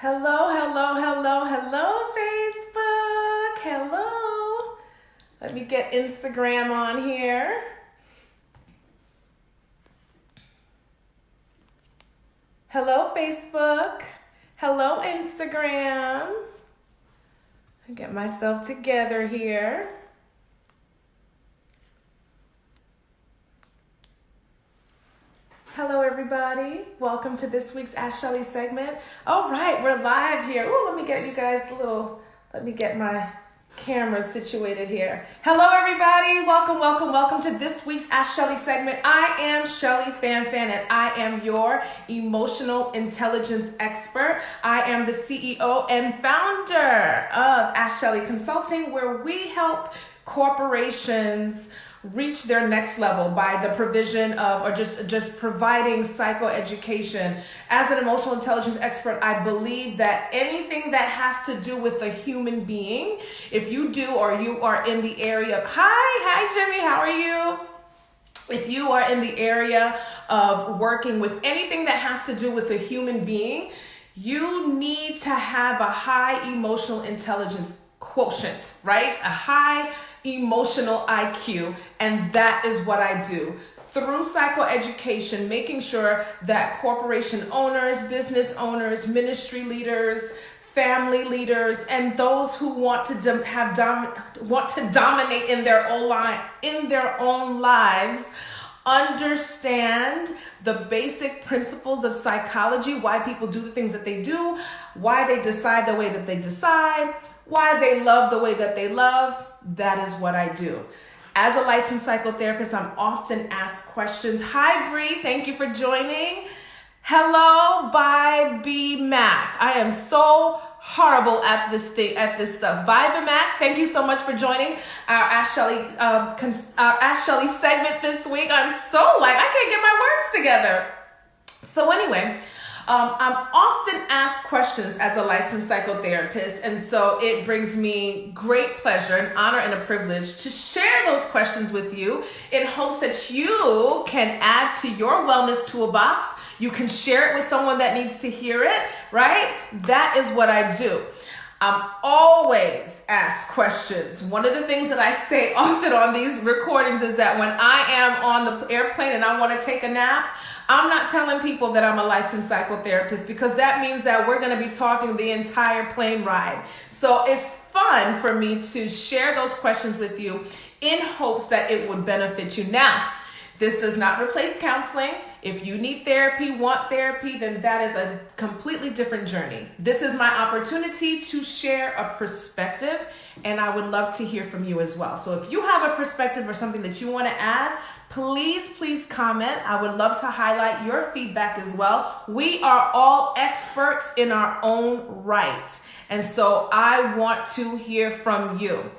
Hello, hello, hello, hello, Facebook. Hello. Let me get Instagram on here. Hello, Facebook. Hello, Instagram. I get myself together here. Hello, everybody. Welcome to this week's Ask Shelly segment. All right, we're live here. Ooh, let me get you guys let me get my camera situated here. Hello, everybody. Welcome to this week's Ask Shelly segment. I am Shelly Fan, and I am your emotional intelligence expert. I am the CEO and founder of Ask Shelly Consulting, where we help corporations reach their next level by the provision of, or just providing psychoeducation. As an emotional intelligence expert, I believe that anything that has to do with a human being, if you do or you are in the area of, hi Jimmy, how are you? If you are in the area of working with anything that has to do with a human being, you need to have a high emotional intelligence quotient, right? A high emotional IQ, and that is what I do through psychoeducation, making sure that corporation owners, business owners, ministry leaders, family leaders, and those who want to dominate in their own lives understand the basic principles of psychology, why people do the things that they do, why they decide the way that they decide, why they love the way that they love. That is what I do. As a licensed psychotherapist, I'm often asked questions. Hi, Bree. Thank you for joining. Hello, by B Mac. I am so horrible at this stuff. Bye, B Mac. Thank you so much for joining our Ask Shelly segment this week. I'm so I can't get my words together. So anyway, I'm often asked questions as a licensed psychotherapist, and so it brings me great pleasure, an honor, and a privilege to share those questions with you in hopes that you can add to your wellness toolbox. You can share it with someone that needs to hear it, right? That is what I do. I'm always asked questions. One of the things that I say often on these recordings is that when I am on the airplane and I want to take a nap, I'm not telling people that I'm a licensed psychotherapist, because that means that we're going to be talking the entire plane ride. So it's fun for me to share those questions with you in hopes that it would benefit you. Now, this does not replace counseling. If you need therapy, want therapy, then that is a completely different journey. This is my opportunity to share a perspective, and I would love to hear from you as well. So if you have a perspective or something that you want to add, please comment. I would love to highlight your feedback as well. We are all experts in our own right, and so I want to hear from you.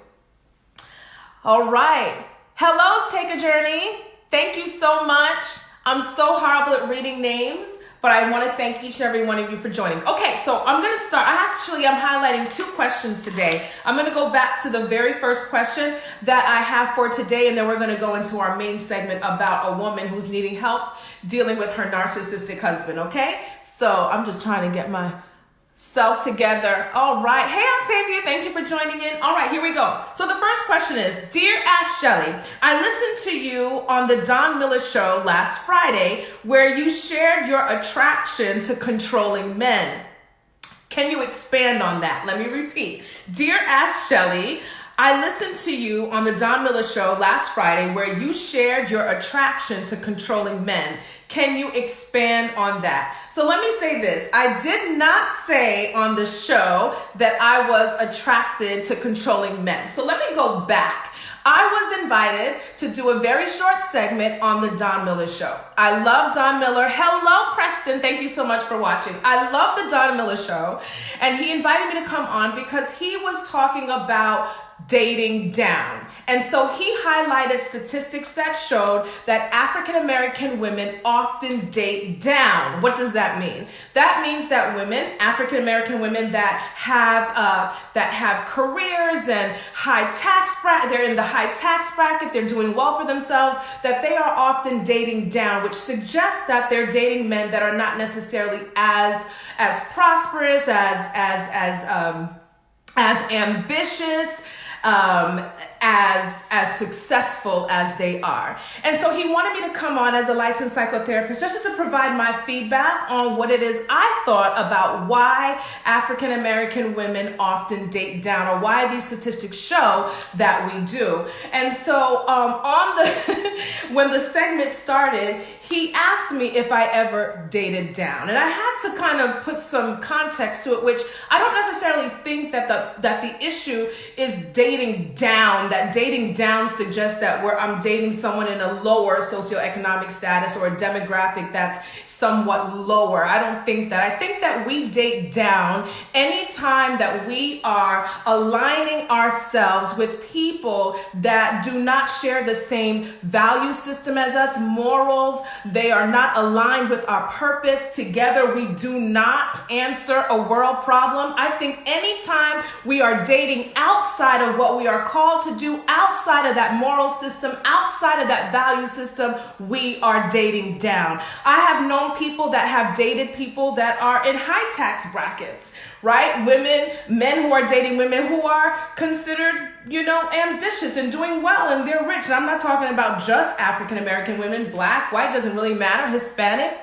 All right. Hello, Take a Journey. Thank you so much. I'm so horrible at reading names, but I want to thank each and every one of you for joining. Okay, so I'm going to start. I'm highlighting two questions today. I'm going to go back to the very first question that I have for today, and then we're going to go into our main segment about a woman who's needing help dealing with her narcissistic husband, okay? So I'm just trying to get myself together. All right. Hey, Octavia, thank you for joining in. All right, here we go. So the first question is, Dear Ask Shelly, I listened to you on the Don Miller show last Friday where you shared your attraction to controlling men. Can you expand on that? Let me repeat. Dear Ask Shelly, I listened to you on the Don Miller show last Friday where you shared your attraction to controlling men. Can you expand on that? So let me say this. I did not say on the show that I was attracted to controlling men. So let me go back. I was invited to do a very short segment on the Don Miller show. I love Don Miller. Hello, Preston. Thank you so much for watching. I love the Don Miller show, and he invited me to come on because he was talking about dating down. And so he highlighted statistics that showed that African American women often date down. What does that mean? That means that women, African American women that have careers and high tax bracket, they're in the high tax bracket, they're doing well for themselves, that they are often dating down, which suggests that they're dating men that are not necessarily as prosperous, as ambitious, as successful as they are. And so he wanted me to come on as a licensed psychotherapist just to provide my feedback on what it is I thought about why African American women often date down, or why these statistics show that we do. And so when the segment started, he asked me if I ever dated down. And I had to kind of put some context to it, which I don't necessarily think that the issue is dating down, that dating down suggests that I'm dating someone in a lower socioeconomic status or a demographic that's somewhat lower. I don't think that. I think that we date down anytime that we are aligning ourselves with people that do not share the same value system as us, morals. They are not aligned with our purpose. Together, we do not answer a world problem. I think anytime we are dating outside of what we are called to do, outside of that moral system, outside of that value system, we are dating down. I have known people that have dated people that are in high tax brackets, right? Men who are dating women who are considered, ambitious and doing well, and they're rich. And I'm not talking about just African American women, black, white, doesn't really matter, Hispanic.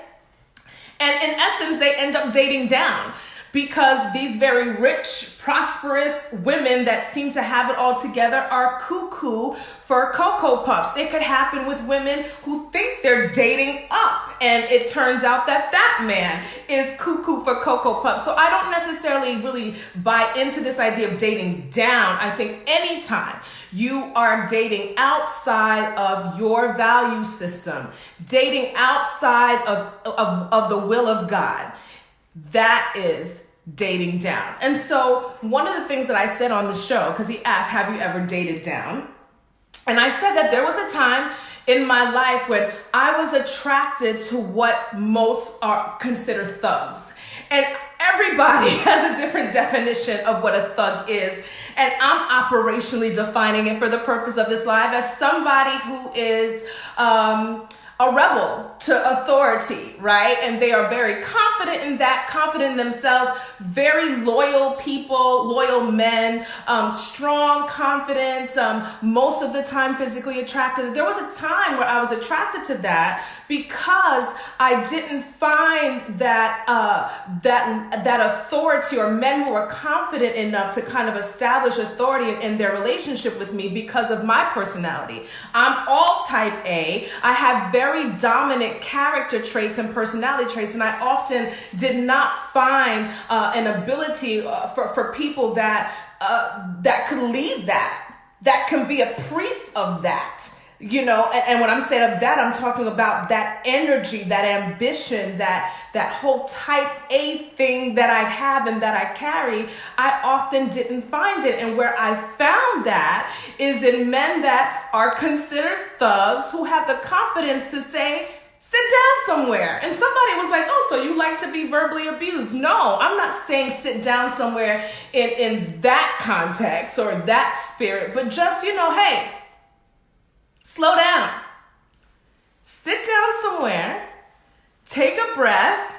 And in essence, they end up dating down, because these very rich, prosperous women that seem to have it all together are cuckoo for Cocoa Puffs. It could happen with women who think they're dating up, and it turns out that man is cuckoo for Cocoa Puffs. So I don't necessarily really buy into this idea of dating down. I think anytime you are dating outside of your value system, dating outside of the will of God, that is dating down. And so one of the things that I said on the show, because he asked, have you ever dated down? And I said that there was a time in my life when I was attracted to what most are considered thugs. And everybody has a different definition of what a thug is. And I'm operationally defining it for the purpose of this live as somebody who is a rebel to authority, right? And they are very confident in that, confident in themselves, very loyal people, loyal men, strong, confident, most of the time physically attracted. There was a time where I was attracted to that because I didn't find that authority, or men who are confident enough to kind of establish authority in their relationship with me because of my personality. I'm all type A. I have very dominant character traits and personality traits, and I often did not find an ability for people that could lead that can be a priest of that. And when I'm saying of that, I'm talking about that energy, that ambition, that whole type A thing that I have and that I carry. I often didn't find it. And where I found that is in men that are considered thugs, who have the confidence to say, sit down somewhere. And somebody was like, oh, so you like to be verbally abused? No, I'm not saying sit down somewhere in that context or that spirit, but just, hey, slow down, sit down somewhere, take a breath.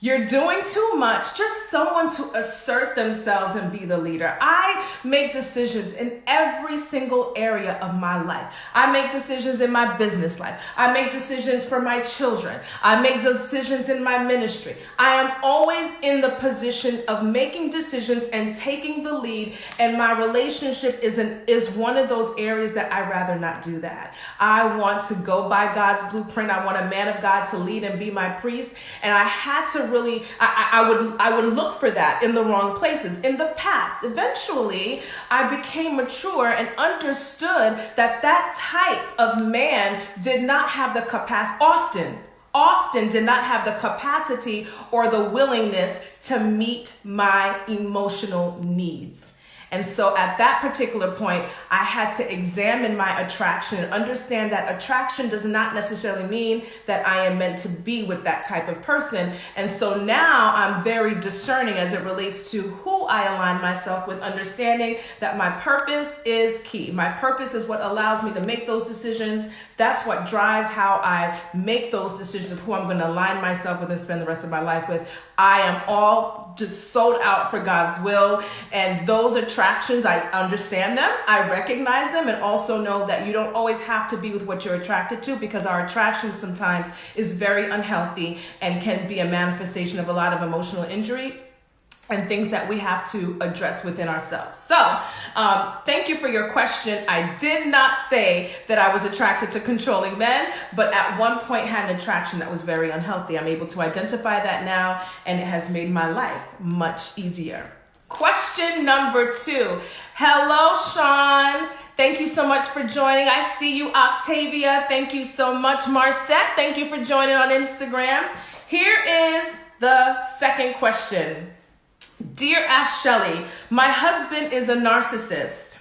You're doing too much. Just someone to assert themselves and be the leader. I make decisions in every single area of my life. I make decisions in my business life. I make decisions for my children. I make decisions in my ministry. I am always in the position of making decisions and taking the lead. And my relationship is one of those areas that I'd rather not do that. I want to go by God's blueprint. I want a man of God to lead and be my priest. And I had to really, I would look for that in the wrong places in the past. Eventually, I became mature and understood that type of man did not have the capacity, often did not have the capacity or the willingness to meet my emotional needs. And so at that particular point, I had to examine my attraction and understand that attraction does not necessarily mean that I am meant to be with that type of person. And so now I'm very discerning as it relates to who I align myself with, understanding that my purpose is key. My purpose is what allows me to make those decisions. That's what drives how I make those decisions of who I'm going to align myself with and spend the rest of my life with. I am all just sold out for God's will, and those attractions, I understand them, I recognize them, and also know that you don't always have to be with what you're attracted to, because our attraction sometimes is very unhealthy and can be a manifestation of a lot of emotional injury and things that we have to address within ourselves. So, thank you for your question. I did not say that I was attracted to controlling men, but at one point had an attraction that was very unhealthy. I'm able to identify that now, and it has made my life much easier. Question number 2. Hello, Sean. Thank you so much for joining. I see you, Octavia. Thank you so much, Marcette. Thank you for joining on Instagram. Here is the second question. Dear Ash Shelley, my husband is a narcissist,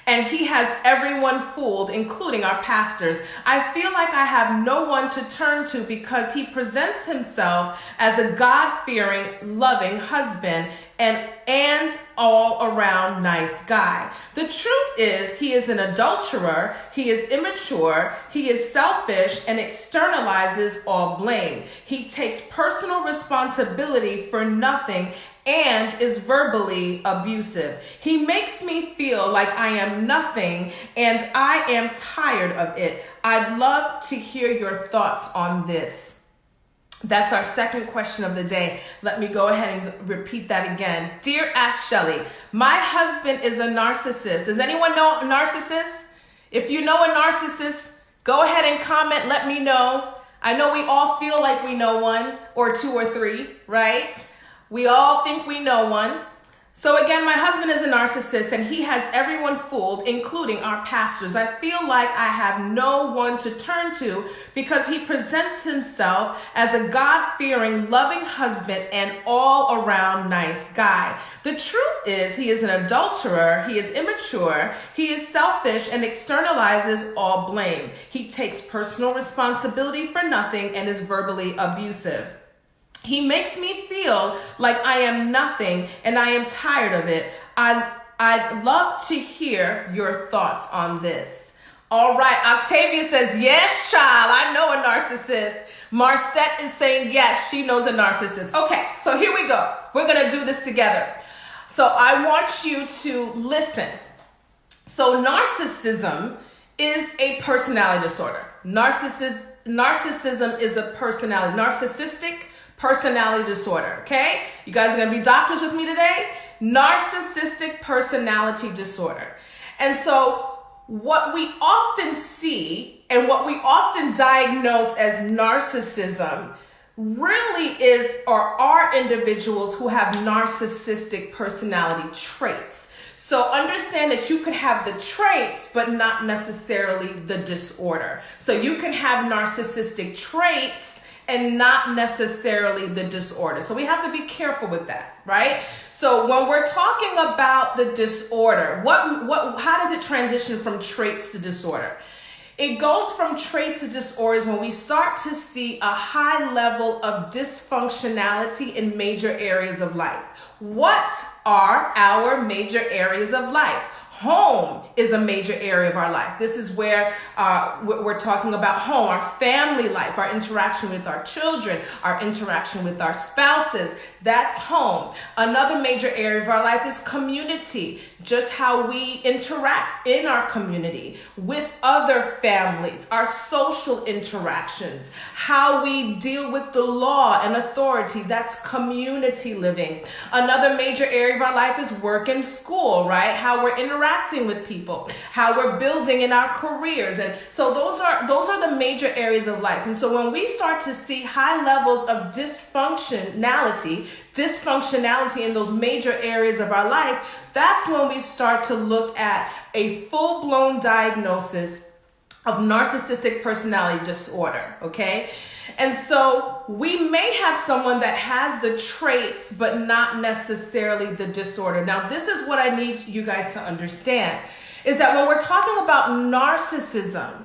and he has everyone fooled, including our pastors. I feel like I have no one to turn to because he presents himself as a God-fearing, loving husband and all-around nice guy. The truth is, he is an adulterer, he is immature, he is selfish, and externalizes all blame. He takes personal responsibility for nothing and is verbally abusive. He makes me feel like I am nothing, and I am tired of it. I'd love to hear your thoughts on this. That's our second question of the day. Let me go ahead and repeat that again. Dear Ash Shelley, my husband is a narcissist. Does anyone know a narcissist? If you know a narcissist, go ahead and comment. Let me know. I know we all feel like we know one or two or three, right? We all think we know one. So again, my husband is a narcissist, and he has everyone fooled, including our pastors. I feel like I have no one to turn to because he presents himself as a God-fearing, loving husband and all-around nice guy. The truth is, he is an adulterer, he is immature, he is selfish, and externalizes all blame. He takes personal responsibility for nothing and is verbally abusive. He makes me feel like I am nothing, and I am tired of it. I'd love to hear your thoughts on this. All right, Octavia says, yes, child, I know a narcissist. Marcette is saying, yes, she knows a narcissist. Okay, so here we go. We're going to do this together. So I want you to listen. So narcissism is a personality disorder. Narcissism is a personality, narcissistic personality disorder, okay? You guys are gonna be doctors with me today. Narcissistic personality disorder. And so what we often see and what we often diagnose as narcissism really are individuals who have narcissistic personality traits. So understand that you can have the traits, but not necessarily the disorder. So you can have narcissistic traits and not necessarily the disorder. So we have to be careful with that, right? So when we're talking about the disorder, how does it transition from traits to disorder? It goes from traits to disorders when we start to see a high level of dysfunctionality in major areas of life. What are our major areas of life? Home is a major area of our life. This is where we're talking about home, our family life, our interaction with our children, our interaction with our spouses. That's home. Another major area of our life is community, just how we interact in our community with other families, our social interactions, how we deal with the law and authority. That's community living. Another major area of our life is work and school, right? How we're interacting with people, how we're building in our careers. And so those are the major areas of life. And so when we start to see high levels of dysfunctionality in those major areas of our life, that's when we start to look at a full-blown diagnosis of narcissistic personality disorder, okay? And so we may have someone that has the traits, but not necessarily the disorder. Now, this is what I need you guys to understand, is that when we're talking about narcissism,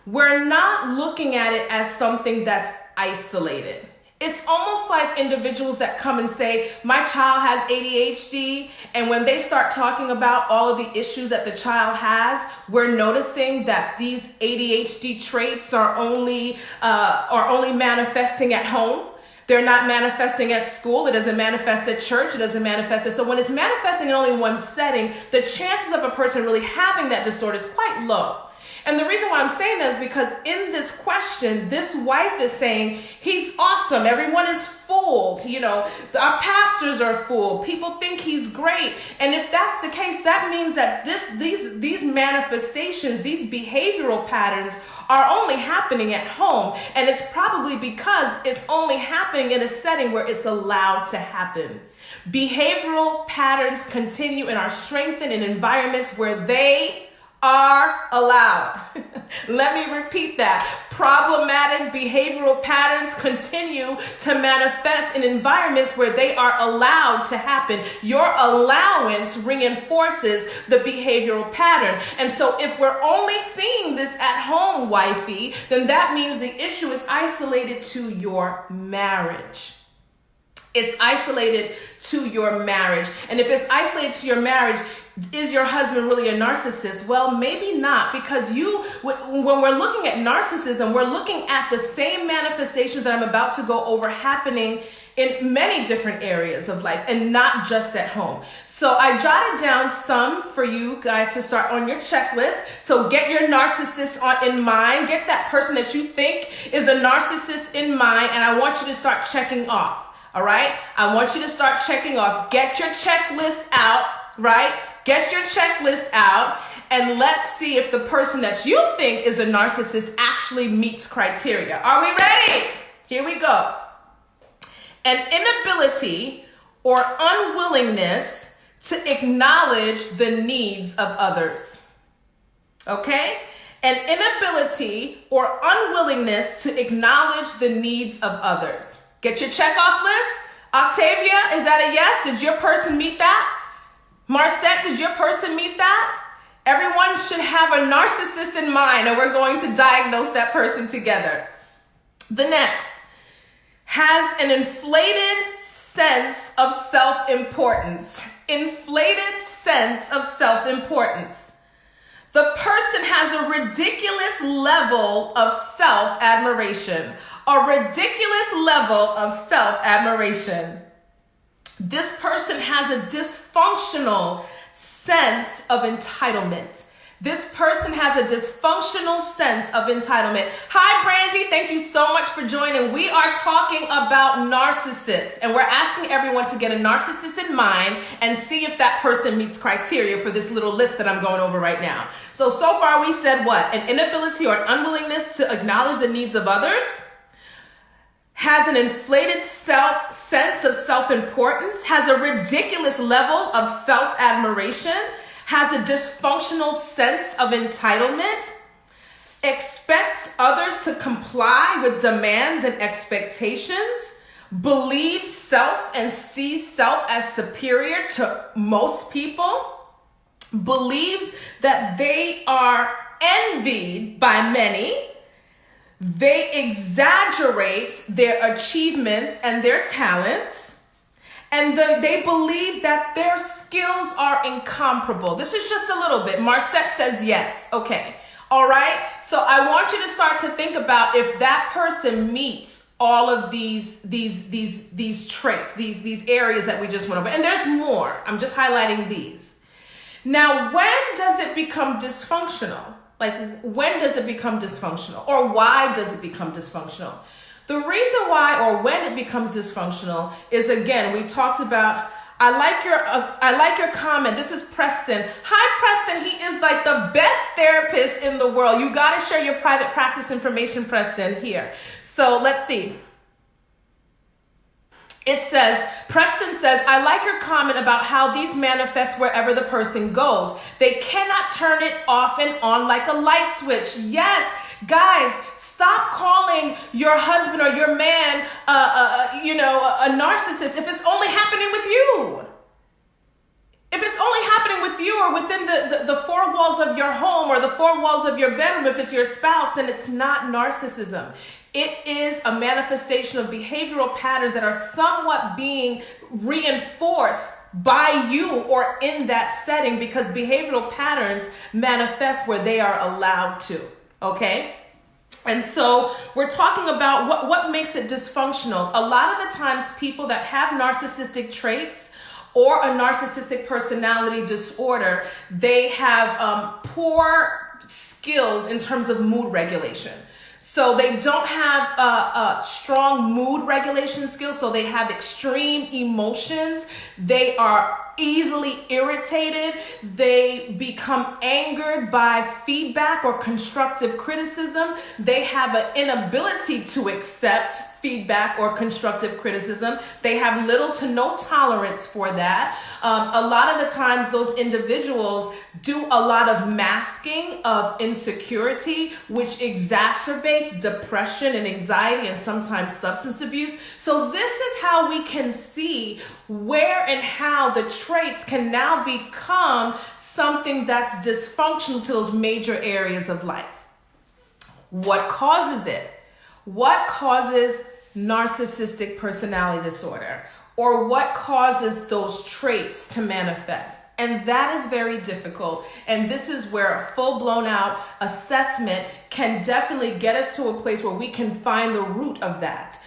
we're not looking at it as something that's isolated. It's almost like individuals that come and say, my child has ADHD, and when they start talking about all of the issues that the child has, we're noticing that these ADHD traits are only manifesting at home. They're not manifesting at school. It doesn't manifest at church. It doesn't manifest. So when it's manifesting in only one setting, the chances of a person really having that disorder is quite low. And the reason why I'm saying that is because in this question, this wife is saying, he's awesome. Everyone is fooled. You know, our pastors are fooled. People think he's great. And if that's the case, that means that these manifestations, these behavioral patterns are only happening at home. And it's probably because it's only happening in a setting where it's allowed to happen. Behavioral patterns continue and are strengthened in environments where they are allowed. Let me repeat that. Problematic behavioral patterns continue to manifest in environments where they are allowed to happen. Your allowance reinforces the behavioral pattern. And so if we're only seeing this at home, wifey, then that means the issue is isolated to your marriage. It's isolated to your marriage. And if it's isolated to your marriage, is your husband really a narcissist? Well, maybe not, because when we're looking at narcissism, we're looking at the same manifestations that I'm about to go over happening in many different areas of life and not just at home. So I jotted down some for you guys to start on your checklist. So get your narcissist in mind. Get that person that you think is a narcissist in mind, and I want you to start checking off. All right? I want you to start checking off. Get your checklist out, right? Get your checklist out, and let's see if the person that you think is a narcissist actually meets criteria. Are we ready? Here we go. An inability or unwillingness to acknowledge the needs of others. Okay? An inability or unwillingness to acknowledge the needs of others. Get your check-off list. Octavia, is that a yes? Did your person meet that? Marcette, did your person meet that? Everyone should have a narcissist in mind, and we're going to diagnose that person together. The next, has an inflated sense of self-importance. Inflated sense of self-importance. The person has a ridiculous level of self-admiration. A ridiculous level of self-admiration. This person has a dysfunctional sense of entitlement. This person has a dysfunctional sense of entitlement. Hi, Brandy. Thank you so much for joining. We are talking about narcissists, and we're asking everyone to get a narcissist in mind and see if that person meets criteria for this little list that I'm going over right now. So far we said what? An inability or unwillingness to acknowledge the needs of others, has an inflated sense of self-importance, has a ridiculous level of self-admiration, has a dysfunctional sense of entitlement, expects others to comply with demands and expectations, believes self and sees self as superior to most people, believes that they are envied by many, they exaggerate their achievements and their talents, and they believe that their skills are incomparable. This is just a little bit. Marcette says yes. Okay. All right. So I want you to start to think about if that person meets all of these traits, these areas that we just went over. And there's more. I'm just highlighting these. Now, when does it become dysfunctional? Like, when does it become dysfunctional? Or why does it become dysfunctional? The reason why or when it becomes dysfunctional is, again, we talked about, I like your comment. This is Preston. Hi, Preston. He is like the best therapist in the world. You got to share your private practice information, Preston, here. So let's see. It says, Preston says, I like your comment about how these manifest wherever the person goes. They cannot turn it off and on like a light switch. Yes, Guys, stop calling your husband or your man, a narcissist if it's only happening with you. If it's only happening with you or within the four walls of your home or the four walls of your bedroom, if it's your spouse, then it's not narcissism. It is a manifestation of behavioral patterns that are somewhat being reinforced by you or in that setting, because behavioral patterns manifest where they are allowed to, okay? And so we're talking about what makes it dysfunctional. A lot of the times people that have narcissistic traits or a narcissistic personality disorder, they have poor skills in terms of mood regulation. So they don't have a strong mood regulation skills. So they have extreme emotions. They are easily irritated. They become angered by feedback or constructive criticism. They have an inability to accept feedback or constructive criticism. They have little to no tolerance for that. A lot of the times those individuals do a lot of masking of insecurity, which exacerbates depression and anxiety and sometimes substance abuse. So this is how we can see where and how the traits can now become something that's dysfunctional to those major areas of life. What causes it? What causes narcissistic personality disorder? Or what causes those traits to manifest? And that is very difficult. And this is where a full-blown out assessment can definitely get us to a place where we can find the root of that.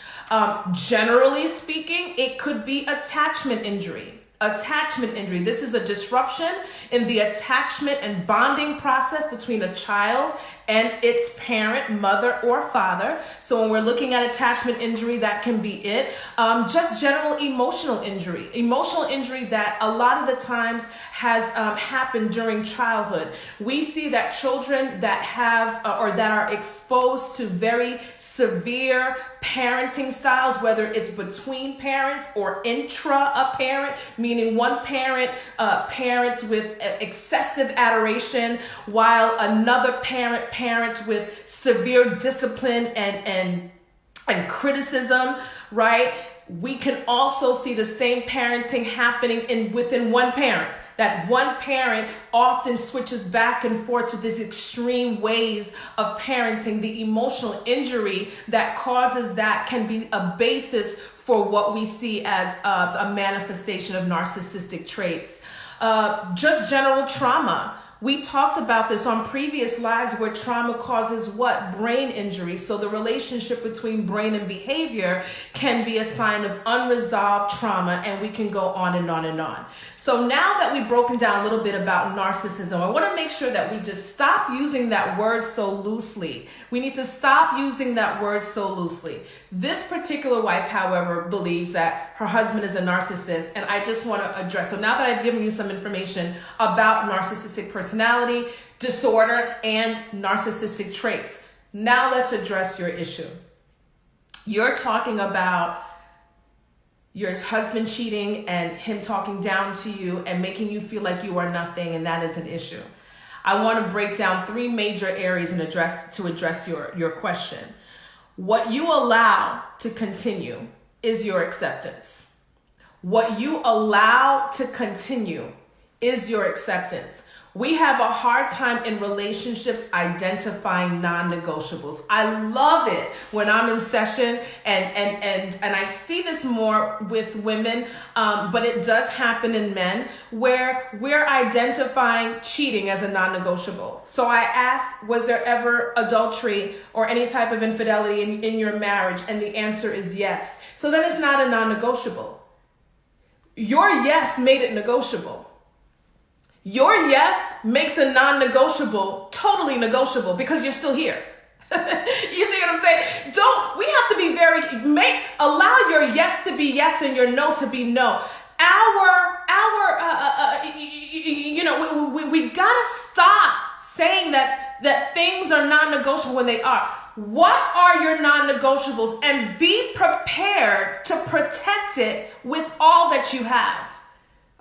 Generally speaking, it could be attachment injury. Attachment injury. This is a disruption in the attachment and bonding process between a child and its parent, mother or father. So when we're looking at attachment injury, that can be it. Just general emotional injury. Emotional injury that a lot of the times has happened during childhood. We see that children that have or that are exposed to very severe parenting styles, whether it's between parents or intra a parent, meaning one parent parents with excessive adoration, while another parent parents with severe discipline and criticism, right? We can also see the same parenting happening within one parent. That one parent often switches back and forth to these extreme ways of parenting. The emotional injury that causes that can be a basis for what we see as a manifestation of narcissistic traits. Just general trauma. We talked about this on previous lives where trauma causes what? Brain injury. So the relationship between brain and behavior can be a sign of unresolved trauma, and we can go on and on and on. So now that we've broken down a little bit about narcissism, I want to make sure that we just stop using that word so loosely. We need to stop using that word so loosely. This particular wife, however, believes that her husband is a narcissist, and I just want to address. So now that I've given you some information about narcissistic personality disorder and narcissistic traits, now let's address your issue. You're talking about your husband cheating and him talking down to you and making you feel like you are nothing, and that is an issue. I want to break down three major areas and address your question. What you allow to continue is your acceptance. What you allow to continue is your acceptance. We have a hard time in relationships identifying non-negotiables. I love it when I'm in session and I see this more with women, but it does happen in men where we're identifying cheating as a non-negotiable. So I asked, was there ever adultery or any type of infidelity in your marriage? And the answer is yes. So then it's not a non-negotiable. Your yes made it negotiable. Your yes makes a non-negotiable totally negotiable because you're still here. You see what I'm saying? We have to be allow your yes to be yes and your no to be no. We gotta stop saying that things are non-negotiable when they are. What are your non-negotiables? And be prepared to protect it with all that you have.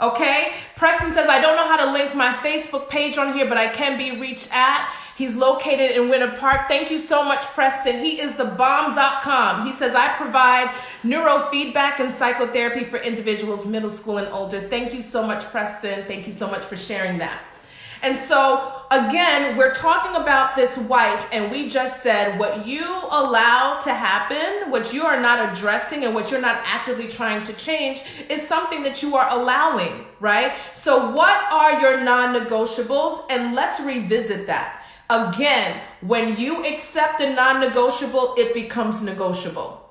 Okay? Preston says, I don't know how to link my Facebook page on here, but I can be reached at. He's located in Winter Park. Thank you so much, Preston. He is thebomb.com. He says, I provide neurofeedback and psychotherapy for individuals middle school and older. Thank you so much, Preston. Thank you so much for sharing that. And so, again, we're talking about this wife, and we just said what you allow to happen, what you are not addressing and what you're not actively trying to change is something that you are allowing, right? So what are your non-negotiables? And let's revisit that. Again, when you accept a non-negotiable, it becomes negotiable.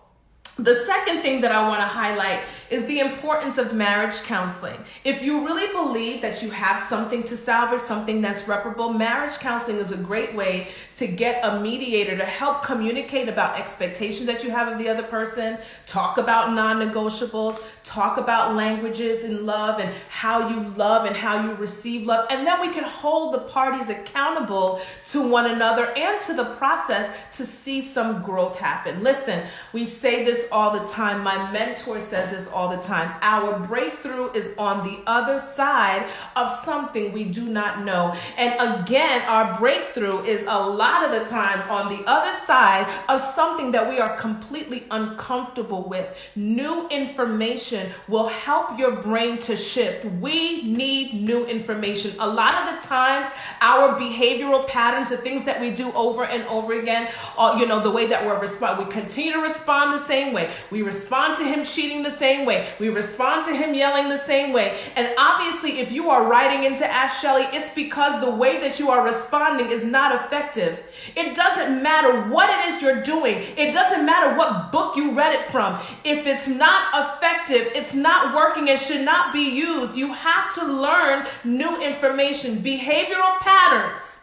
The second thing that I want to highlight is the importance of marriage counseling. If you really believe that you have something to salvage, something that's reparable, marriage counseling is a great way to get a mediator to help communicate about expectations that you have of the other person, talk about non-negotiables, talk about languages in love and how you receive love. And then we can hold the parties accountable to one another and to the process to see some growth happen. Listen, we say this all the time. My mentor says this all the time. Our breakthrough is on the other side of something we do not know. And again, our breakthrough is a lot of the times on the other side of something that we are completely uncomfortable with. New information will help your brain to shift. We need new information. A lot of the times, our behavioral patterns, the things that we do over and over again, the way that we continue to respond the same way. We respond to him cheating the same way. We respond to him yelling the same way. And obviously, if you are writing into Ask Shelly, it's because the way that you are responding is not effective. It doesn't matter what it is you're doing. It doesn't matter what book you read it from. If it's not effective, it's not working, and should not be used. You have to learn new information. Behavioral patterns,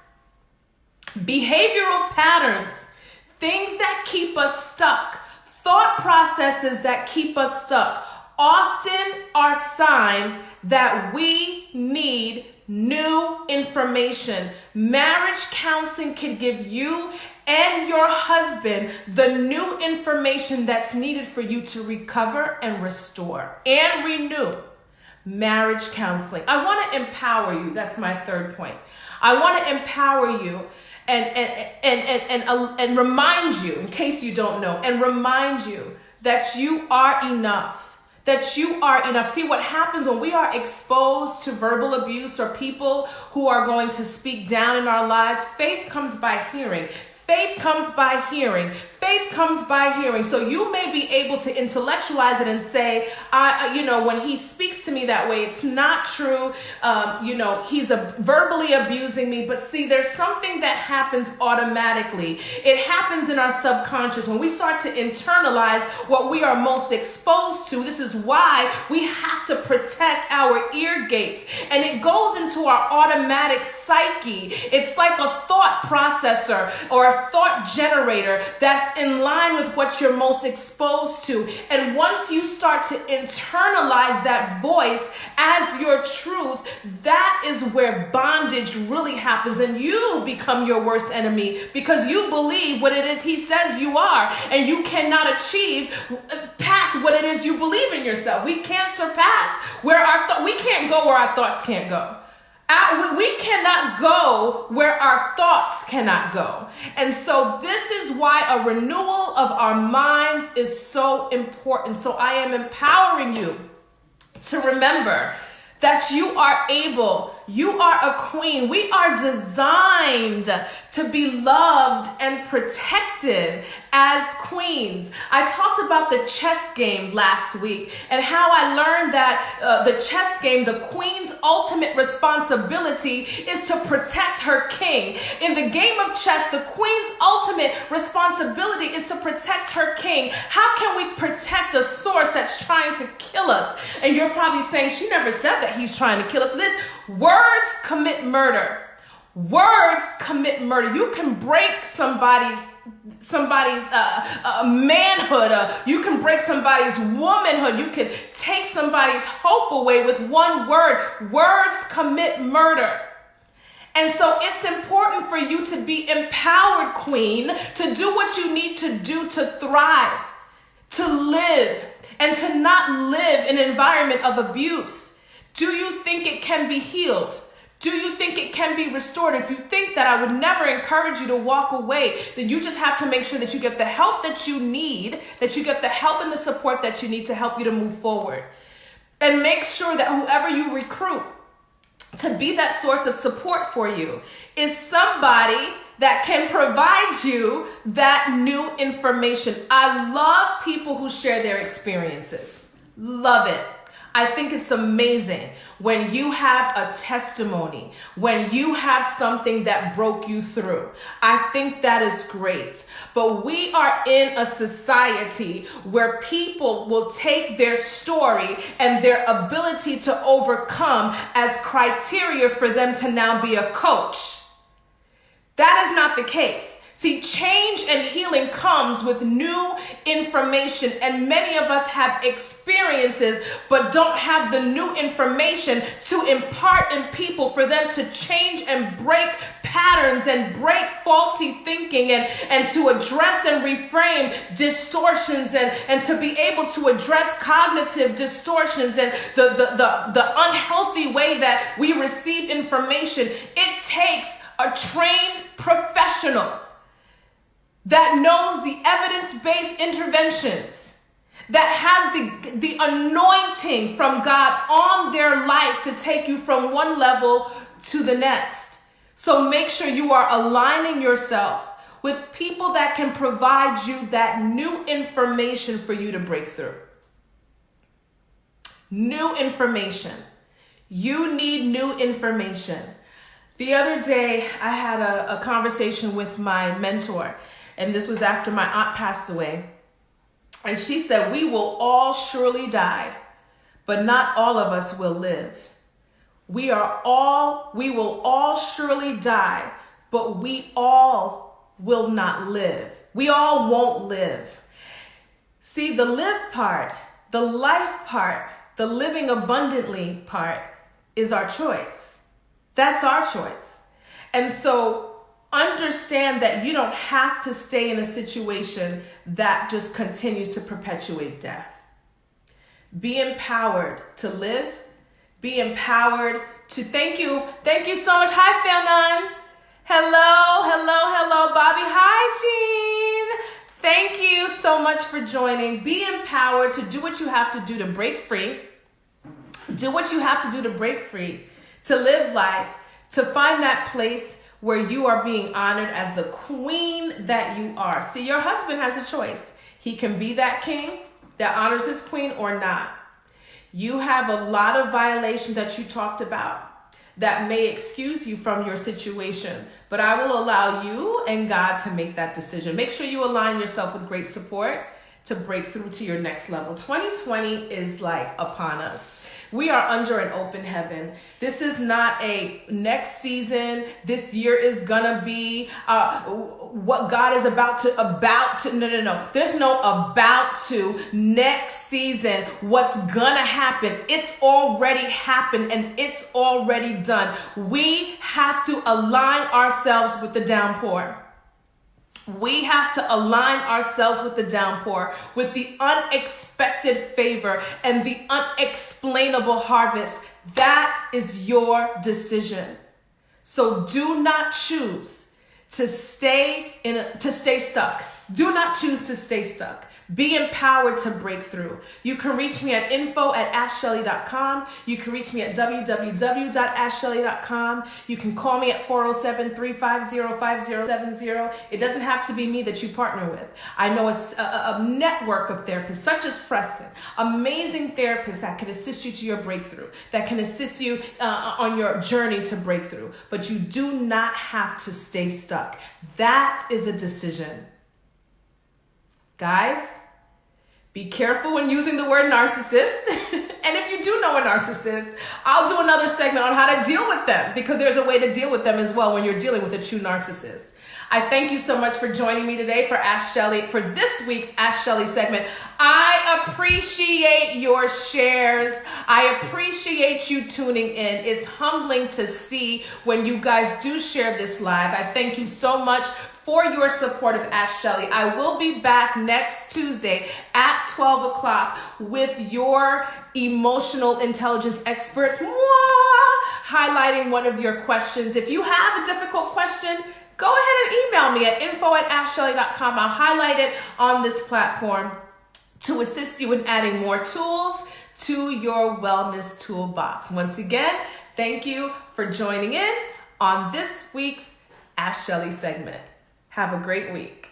things that keep us stuck, thought processes that keep us stuck often are signs that we need new information. Marriage counseling can give you and your husband the new information that's needed for you to recover and restore and renew. Marriage counseling. I want to empower you. That's my third point. I want to empower you and remind you, in case you don't know, and remind you that you are enough. That you are enough. See, what happens when we are exposed to verbal abuse or people who are going to speak down in our lives, faith comes by hearing. Faith comes by hearing. Faith comes by hearing. So you may be able to intellectualize it and say, when he speaks to me that way, it's not true. He's verbally abusing me. But see, there's something that happens automatically. It happens in our subconscious when we start to internalize what we are most exposed to. This is why we have to protect our ear gates. And it goes into our automatic psyche. It's like a thought processor or a thought generator that's in line with what you're most exposed to. And once you start to internalize that voice as your truth, that is where bondage really happens, and you become your worst enemy because you believe what it is he says you are, and you cannot achieve past what it is you believe in yourself. We can't surpass we can't go where our thoughts can't go. We cannot go where our thoughts cannot go. And so this is why a renewal of our minds is so important. So I am empowering you to remember that you are able, you are a queen. We are designed to be loved and protected as queens. I talked about the chess game last week and how I learned that the chess game, the queen's ultimate responsibility is to protect her king. In the game of chess, the queen's ultimate responsibility is to protect her king. How can we protect a source that's trying to kill us? And you're probably saying, she never said that he's trying to kill us. Words commit murder. Words commit murder. You can break somebody's manhood. You can break somebody's womanhood. You can take somebody's hope away with one word. Words commit murder. And so it's important for you to be empowered, queen, to do what you need to do to thrive, to live, and to not live in an environment of abuse. Do you think it can be healed? Do you think it can be restored? If you think that, I would never encourage you to walk away. Then you just have to make sure that you get the help that you need, that you get the help and the support that you need to help you to move forward. And make sure that whoever you recruit to be that source of support for you is somebody that can provide you that new information. I love people who share their experiences. Love it. I think it's amazing when you have a testimony, when you have something that broke you through. I think that is great. But we are in a society where people will take their story and their ability to overcome as criteria for them to now be a coach. That is not the case. See, change and healing comes with new information, and many of us have experiences but don't have the new information to impart in people for them to change and break patterns and break faulty thinking and to address and reframe distortions and to be able to address cognitive distortions and the unhealthy way that we receive information. It takes a trained professional that knows the evidence-based interventions, that has the anointing from God on their life to take you from one level to the next. So make sure you are aligning yourself with people that can provide you that new information for you to break through. New information. You need new information. The other day, I had a conversation with my mentor, and this was after my aunt passed away. And she said, we will all surely die, but not all of us will live. We will all surely die, but we all will not live. We all won't live. See, the live part, the life part, the living abundantly part is our choice. That's our choice. And so understand that you don't have to stay in a situation that just continues to perpetuate death. Be empowered to live. Be empowered to thank you. Thank you so much. Hi, Fanon. Hello, Bobby. Hi, Jean. Thank you so much for joining. Be empowered to do what you have to do to break free. Do what you have to do to break free, to live life, to find that place where you are being honored as the queen that you are. See, your husband has a choice. He can be that king that honors his queen or not. You have a lot of violations that you talked about that may excuse you from your situation, but I will allow you and God to make that decision. Make sure you align yourself with great support to break through to your next level. 2020 is like upon us. We are under an open heaven. This is not a next season. This year is gonna be what God is about to. No. There's no about to next season. What's gonna happen? It's already happened and it's already done. We have to align ourselves with the downpour. We have to align ourselves with the downpour, with the unexpected favor and the unexplainable harvest. That is your decision. So do not choose to stay stuck. Do not choose to stay stuck. Be empowered to break through. You can reach me at info@ashshelly.com. You can reach me at www.ashshelly.com. You can call me at 407-350-5070. It doesn't have to be me that you partner with. I know it's a network of therapists such as Preston, amazing therapists that can assist you to your breakthrough, that can assist you on your journey to breakthrough. But you do not have to stay stuck. That is a decision. Guys, be careful when using the word narcissist. And if you do know a narcissist, I'll do another segment on how to deal with them, because there's a way to deal with them as well when you're dealing with a true narcissist. I thank you so much for joining me today for this week's Ask Shelly segment. I appreciate your shares. I appreciate you tuning in. It's humbling to see when you guys do share this live. I thank you so much for your support of Ask Shelly. I will be back next Tuesday at 12 o'clock with your emotional intelligence expert, highlighting one of your questions. If you have a difficult question, go ahead and email me at info@askshelly.com. I'll highlight it on this platform to assist you in adding more tools to your wellness toolbox. Once again, thank you for joining in on this week's Ask Shelly segment. Have a great week.